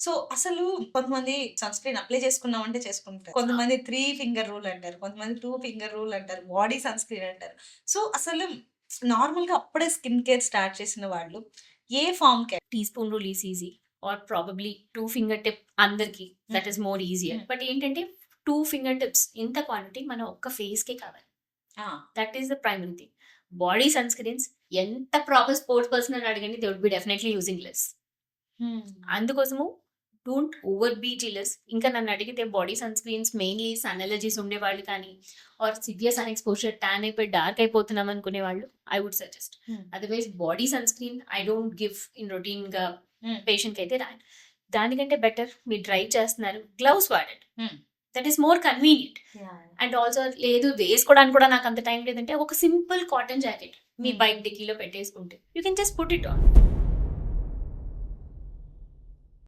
So అసలు కొంతమంది sun screen apply చేసుకున్నామంటే చేసుకుంటారు. కొంతమంది 3 ఫింగర్ రూల్ అంటారు. కొంతమంది 2 ఫింగర్ రూల్ అంటారు. బాడీ సన్ స్క్రీన్ అంటారు. సో అసలు నార్మల్‌గా అప్పుడే స్కిన్ కేర్ స్టార్ట్ చేసిన వాళ్ళు ఏ ఫార్మ్‌కి teaspoon rule is easy or probably 2 fingertip అందరికి that is more easier. But ఏంటంటే 2 ఫింగర్ టిప్స్ ఇంత క్వాంటిటీ మన ఒక్క ఫేస్కే కావాలి. That is the primary thing. Body sunscreens ఎంత ప్రాపర్ స్పోర్ట్స్ పర్సన్ అని అడగండి, they would be definitely using less. అందుకోసము డోంట్ ఓవర్ బీ జీలస్. ఇంకా నన్ను అడిగితే body sunscreens mainly sun allergies ఉండేవాళ్ళు కానీ or severe sun exposure tan అయిపోయి డార్క్ అయిపోతున్నాం అనుకునే వాళ్ళు I would suggest. Otherwise body sunscreen I don't give in routine గా పేషెంట్కి అయితే రాను. దానికంటే బెటర్ మీరు డ్రైవ్ చేస్తున్నారు, గ్లౌస్ వాడండి. That is more convenient. And also లేదు వేసుకోవడానికి కూడా నాకు అంత టైం లేదంటే ఒక సింపుల్ కాటన్ జాకెట్ మీ బైక్ డిక్కీలో పెట్టేసుకుంటే you can just put it on.